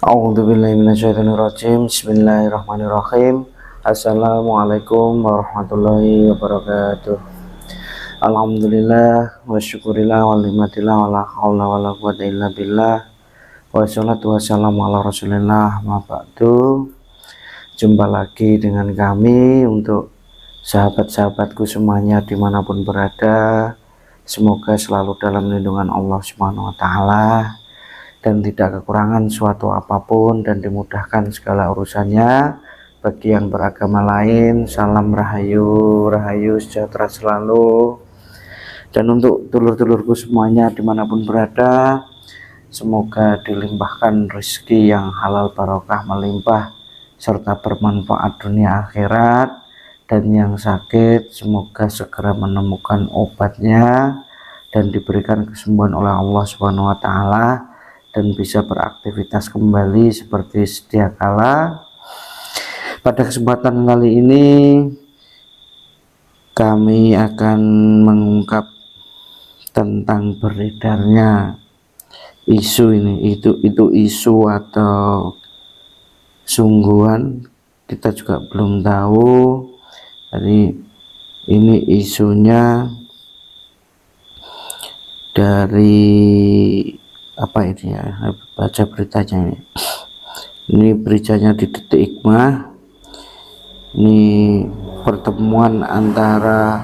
A'udzubillahi minasyaitonirrajim. Bismillahirrahmanirrahim. Assalamualaikum warahmatullahi wabarakatuh. Alhamdulillah wa syukurillah wa nikmatillah wa la haula wa la quwwata illa billah. Wassalatu wassalamu ala Rasulillah wa ba'du. Jumpa lagi dengan kami untuk sahabat-sahabatku semuanya dimanapun berada. Semoga selalu dalam lindungan Allah Subhanahu wa taala dan tidak kekurangan suatu apapun dan dimudahkan segala urusannya. Bagi yang beragama lain, salam rahayu, rahayu sejahtera selalu. Dan untuk dulur-dulurku semuanya dimanapun berada, semoga dilimpahkan rezeki yang halal barokah melimpah serta bermanfaat dunia akhirat. Dan yang sakit semoga segera menemukan obatnya dan diberikan kesembuhan oleh Allah Subhanahu wa taala dan bisa beraktivitas kembali seperti sedia kala. Pada kesempatan kali ini kami akan mengungkap tentang beredarnya isu ini, itu isu atau sungguhan kita juga belum tahu. Jadi ini isunya dari apa ini ya, baca beritanya ini beritanya di Detik Hikmah. Ini pertemuan antara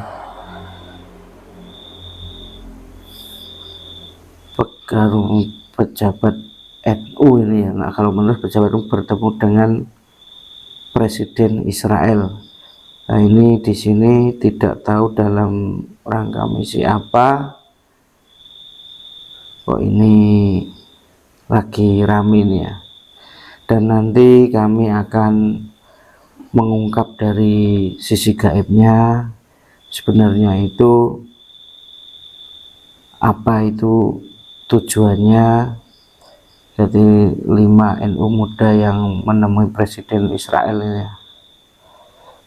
pejabat NU ini ya. Nah, kalau menurut pejabat NU bertemu dengan Presiden Israel. Nah, ini di sini tidak tahu dalam rangka misi apa. Kok ini lagi rame nih ya. Dan nanti kami akan mengungkap dari sisi gaibnya sebenarnya itu apa itu tujuannya. Jadi 5 NU muda yang menemui Presiden Israel ini ya.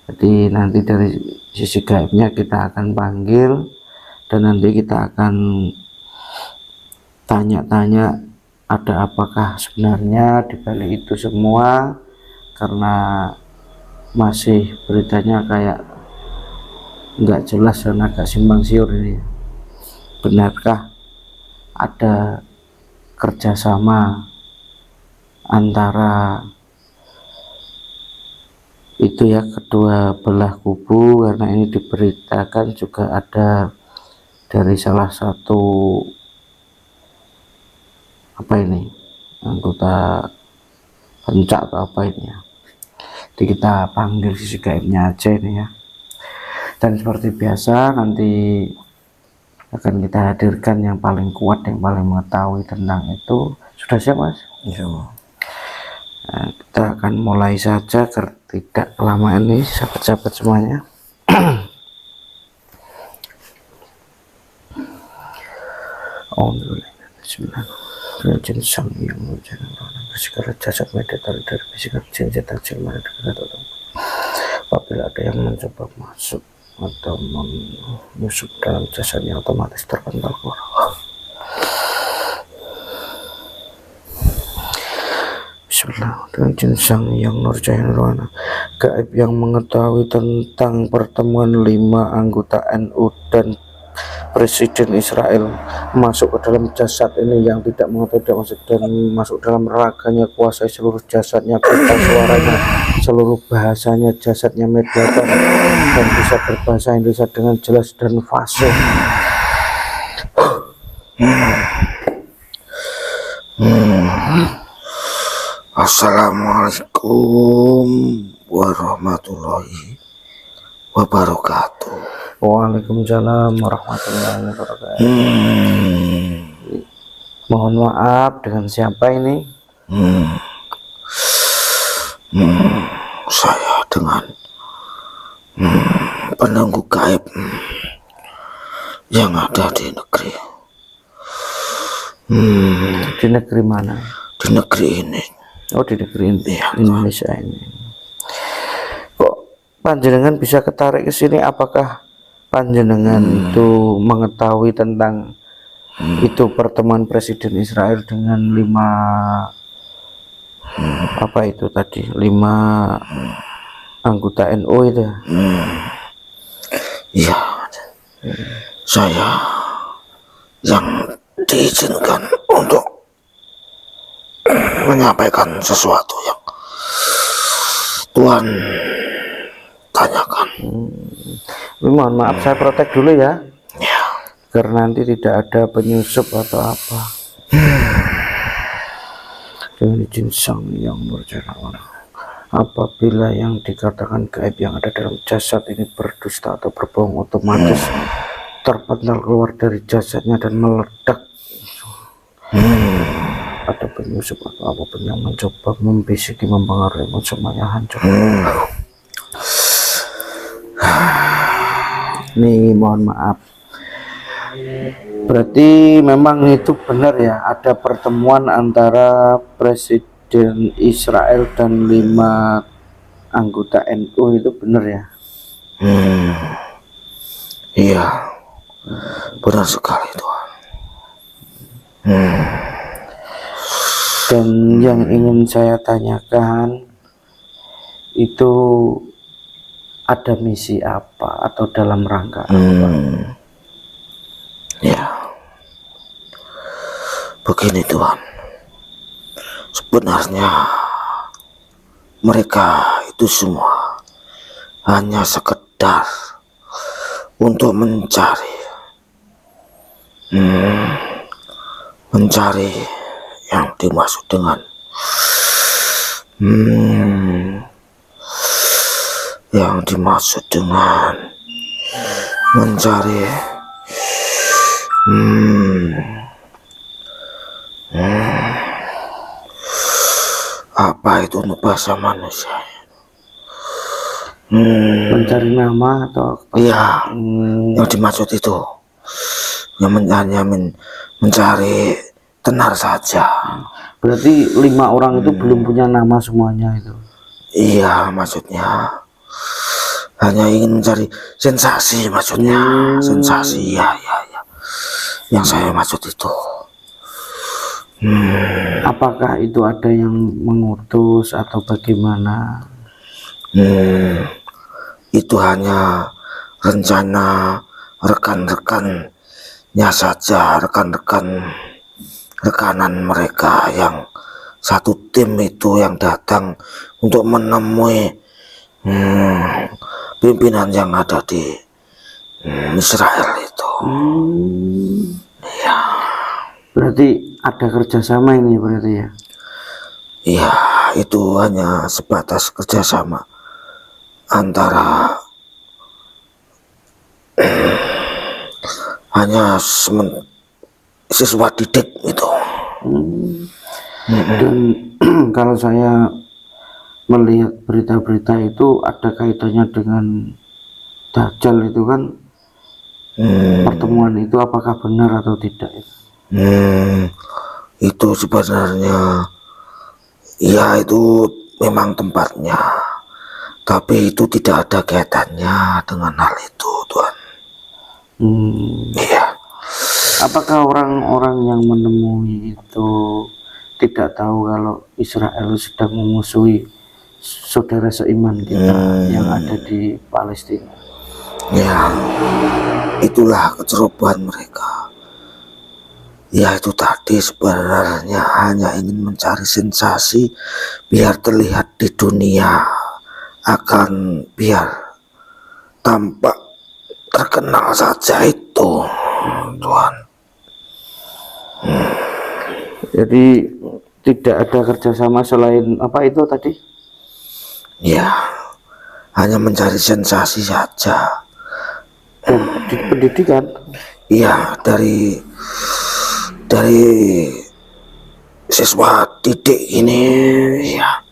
Jadi nanti dari sisi gaibnya kita akan panggil dan nanti kita akan tanya-tanya ada apakah sebenarnya di balik itu semua, karena masih beritanya kayak nggak jelas dan agak simpang siur ini. Benarkah ada kerjasama antara itu ya kedua belah kubu, karena ini diberitakan juga ada dari salah satu apa ini anggota pencak atau apa ini ya. Jadi kita panggil sisi gaibnya aja ini ya. Dan seperti biasa nanti akan kita hadirkan yang paling kuat, yang paling mengetahui tentang itu. Sudah siap Mas? Insya Allah. Nah, kita akan mulai saja agar tidak kelamaan nih sahabat-sahabat semuanya. Alhamdulillah. Bismillahirrahmanirrahim. Jin sang yang menjadi segala jasad meditasi dari bisikan jin cetak jin mana atau apabila ada yang mencoba masuk atau menyusup dalam jasadnya otomatis terpental keluar. Bismillah. Dengan jin sang yang nurjaya nurwana gaib yang mengetahui tentang pertemuan 5 anggota NU dan Presiden Israel masuk ke dalam jasad ini yang tidak mengetahui masuk dan masuk dalam raganya, kuasai seluruh jasadnya, peta suaranya, seluruh bahasanya, jasadnya mediator dan bisa berbahasa Indonesia dengan jelas dan fasih. Assalamualaikum warahmatullahi wabarakatuh. Waalaikumsalam warahmatullahi wabarakatuh. Mohon maaf, dengan siapa ini? Saya dengan penunggu gaib yang ada di negeri. Di negeri mana? Di negeri ini. Oh, di negeri ini, Ya, Indonesia ini. Kok panjenengan bisa ketarik ke sini? Apakah panjenengan itu mengetahui tentang itu pertemuan Presiden Israel dengan 5 Apa itu tadi 5 anggota NU itu ya? Iya, saya yang diizinkan untuk menyampaikan sesuatu yang Tuhan tanyakan. Mohon maaf, saya protek dulu ya, Ya. karena nanti tidak ada penyusup atau apa. Dengan izin Sang Yang Berjalan, apabila yang dikatakan gaib yang ada dalam jasad ini berdusta atau berbohong, otomatis terpental keluar dari jasadnya dan meledak. Ada penyusup atau apapun yang mencoba membisiki, mempengaruhi, semuanya hancur. Nih, mohon maaf, berarti memang itu benar ya, ada pertemuan antara Presiden Israel dan 5 anggota NU, itu benar ya? Iya, benar sekali Tuhan. Dan yang ingin saya tanyakan itu ada misi apa atau dalam rangka apa? Ya, begini Tuhan, sebenarnya mereka itu semua hanya sekedar untuk mencari yang dimaksud dengan mencari apa itu untuk bahasa manusia? Mencari nama atau Iya, yang dimaksud itu yang hanya mencari tenar saja. berarti 5 orang itu belum punya nama semuanya itu? Iya, maksudnya hanya ingin mencari sensasi, maksudnya sensasi. Ya, yang saya maksud itu. Apakah itu ada yang mengutus atau bagaimana? Itu hanya rencana rekan-rekannya saja, rekanan mereka yang satu tim itu yang datang untuk menemui pimpinan yang ada di Israel itu. Ya. Berarti ada kerjasama ini berarti ya? Iya, itu hanya sebatas kerjasama antara hanya siswa didik itu. Dan kalau saya melihat berita-berita itu ada kaitannya dengan Dajjal itu kan, pertemuan itu apakah benar atau tidak? Itu sebenarnya ya itu memang tempatnya, tapi itu tidak ada kaitannya dengan hal itu Tuhan. Iya. Apakah orang-orang yang menemui itu tidak tahu kalau Israel sedang memusuhi saudara seiman kita yang ada di Palestina? Ya, itulah kecerobohan mereka. Ya, itu tadi sebenarnya hanya ingin mencari sensasi biar terlihat di dunia, akan biar tampak terkenal saja itu Tuhan. Jadi tidak ada kerjasama selain apa itu tadi? Ya, hanya mencari sensasi saja. Dan pendidikan? Iya, dari siswa didik ini. Ya.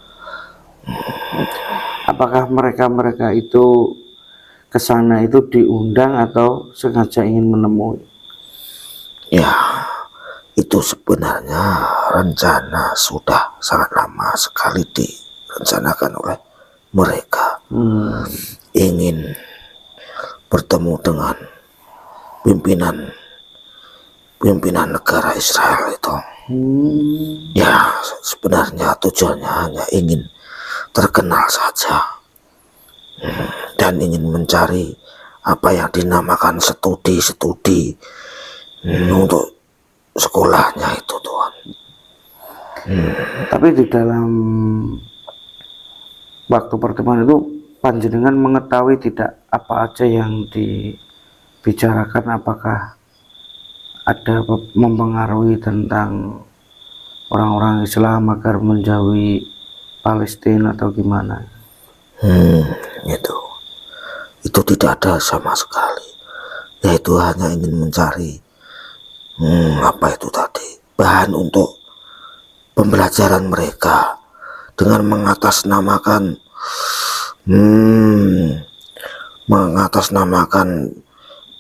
Apakah mereka itu ke sana itu diundang atau sengaja ingin menemui? Ya, itu sebenarnya rencana sudah sangat lama sekali direncanakan oleh mereka. Ingin bertemu dengan pimpinan negara Israel itu. Ya, sebenarnya tujuannya hanya ingin terkenal saja, dan ingin mencari apa yang dinamakan studi untuk sekolahnya itu, Tuhan. Tapi di dalam waktu pertemuan itu panjenengan mengetahui tidak apa aja yang dibicarakan, apakah ada mempengaruhi tentang orang-orang Islam agar menjauhi Palestina atau gimana? Itu tidak ada sama sekali, yaitu hanya ingin mencari apa itu tadi, bahan untuk pembelajaran mereka dengan mengatasnamakan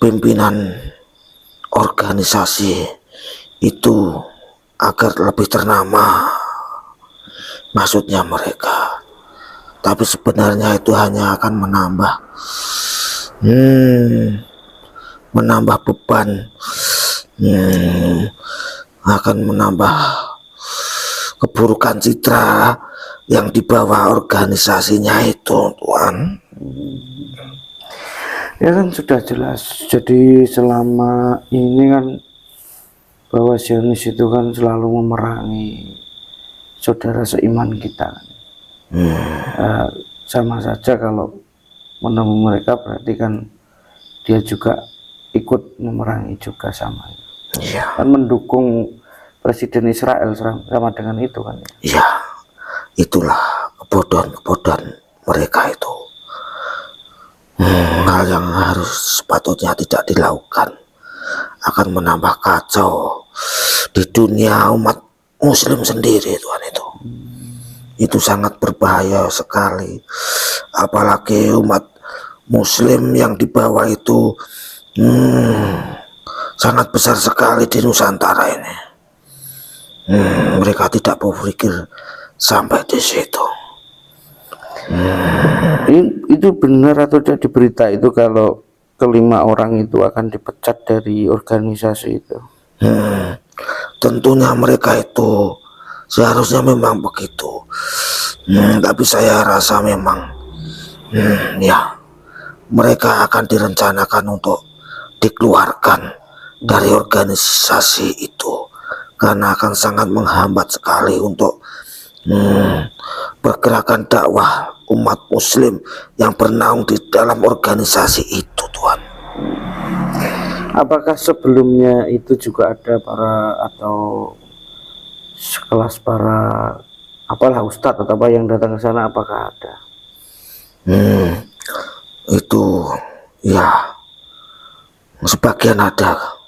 pimpinan organisasi itu agar lebih ternama, maksudnya mereka. Tapi sebenarnya itu hanya akan menambah beban, akan menambah keburukan citra yang dibawa organisasinya itu, Tuhan. Ya kan sudah jelas. Jadi selama ini kan bahwa Zionis itu kan selalu memerangi saudara seiman kita. Sama saja kalau menemu mereka berarti kan dia juga ikut memerangi juga sama. Kan mendukung Presiden Israel sama dengan itu kan. Ya, itulah kebodohan mereka itu. Hal yang harus sepatutnya tidak dilakukan, akan menambah kacau di dunia umat muslim sendiri, Tuhan. Itu sangat berbahaya sekali, apalagi umat muslim yang di bawah itu sangat besar sekali di Nusantara ini. Mereka tidak berpikir sampai di situ. Itu benar atau tidak di berita itu kalau kelima orang itu akan dipecat dari organisasi itu? Tentunya mereka itu seharusnya memang begitu. Tapi saya rasa memang ya, mereka akan direncanakan untuk dikeluarkan dari organisasi itu, karena akan sangat menghambat sekali untuk pergerakan dakwah umat muslim yang bernaung di dalam organisasi itu, Tuhan. Apakah sebelumnya itu juga ada para atau sekelas para apalah ustadz atau apa yang datang ke sana, apakah ada? Itu ya sebagian ada.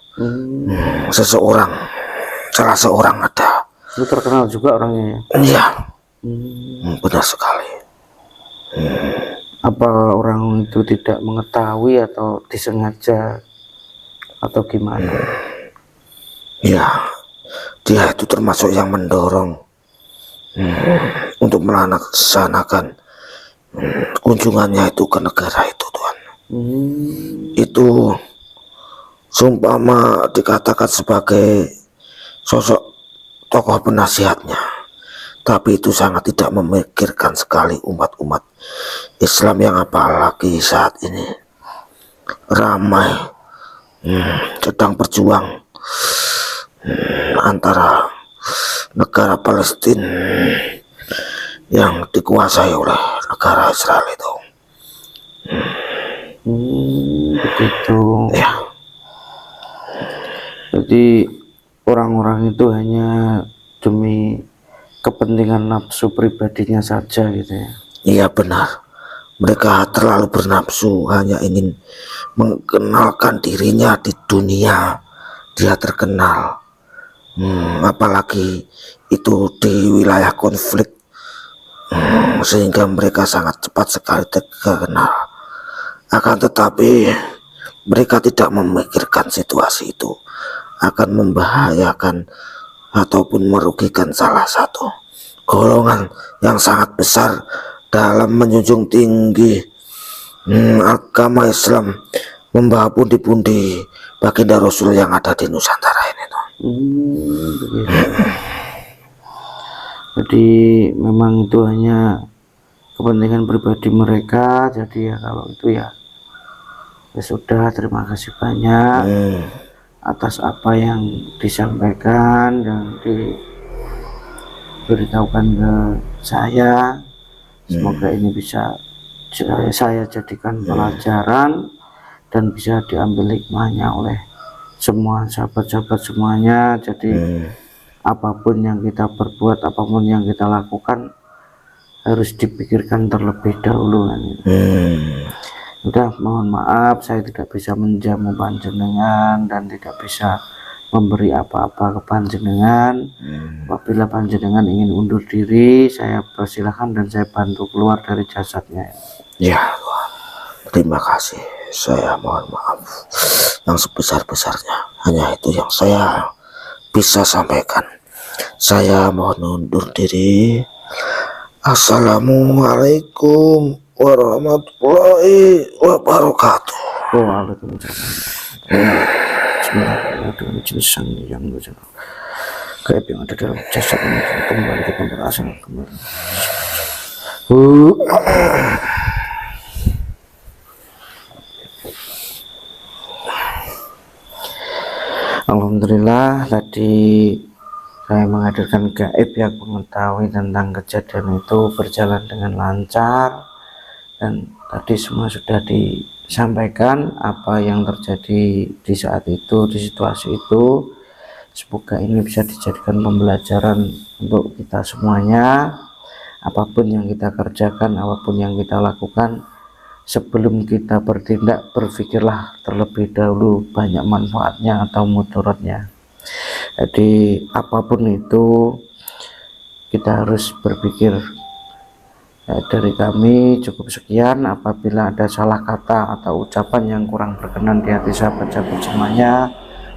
Salah seorang ada. Itu terkenal juga orangnya ya? Iya. Benar sekali. Apa orang itu tidak mengetahui atau disengaja atau gimana? Ya, dia itu termasuk yang mendorong untuk melaksanakan kunjungannya itu ke negara itu, Tuhan. Itu seumpama dikatakan sebagai sosok tokoh penasihatnya, tapi itu sangat tidak memikirkan sekali umat-umat Islam yang apalagi saat ini ramai sedang berjuang antara negara Palestina yang dikuasai oleh negara Israel itu. Begitu ya. Jadi orang-orang itu hanya demi kepentingan nafsu pribadinya saja gitu ya? Iya benar, mereka terlalu bernafsu, hanya ingin mengenalkan dirinya di dunia, dia terkenal. Apalagi itu di wilayah konflik, sehingga mereka sangat cepat sekali terkenal. Akan tetapi mereka tidak memikirkan situasi itu akan membahayakan ataupun merugikan salah satu golongan yang sangat besar dalam menjunjung tinggi agama Islam, membawa pundi-pundi baginda Rasul yang ada di Nusantara ini. Begitu. Jadi memang itu hanya kepentingan pribadi mereka. Jadi ya kalau itu ya sudah, terima kasih banyak atas apa yang disampaikan dan diberitahukan ke saya. Semoga ini bisa saya jadikan pelajaran dan bisa diambil hikmahnya oleh semua sahabat-sahabat semuanya. Jadi apapun yang kita perbuat, apapun yang kita lakukan harus dipikirkan terlebih dahulu kan. Udah, mohon maaf saya tidak bisa menjamu panjenengan dan tidak bisa memberi apa-apa ke panjenengan. Apabila panjenengan ingin undur diri, saya persilahkan dan saya bantu keluar dari jasadnya. Ya Tuhan, terima kasih. Saya mohon maaf yang sebesar-besarnya. Hanya itu yang saya bisa sampaikan. Saya mohon undur diri. Assalamualaikum warahmatullahi wabarakatuh. Waalaikumsalam. Bismillahirrahmanirrahim. Yang gaib yang ada dalam jasad ini kembali ke tempat asal kembali. Alhamdulillah, tadi saya menghadirkan gaib yang mengetahui tentang kejadian itu berjalan dengan lancar, dan tadi semua sudah disampaikan apa yang terjadi di saat itu, di situasi itu. Semoga ini bisa dijadikan pembelajaran untuk kita semuanya. Apapun yang kita kerjakan, apapun yang kita lakukan, sebelum kita bertindak, berpikirlah terlebih dahulu banyak manfaatnya atau mudaratnya. Jadi apapun itu kita harus berpikir. Dari kami cukup sekian. Apabila ada salah kata atau ucapan yang kurang berkenan di hati sahabat-sahabat semuanya,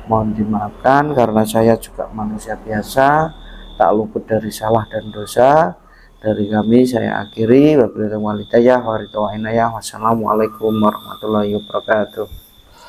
mohon dimaafkan, karena saya juga manusia biasa, tak luput dari salah dan dosa. Dari kami saya akhiri. Wassalamualaikum warahmatullahi wabarakatuh.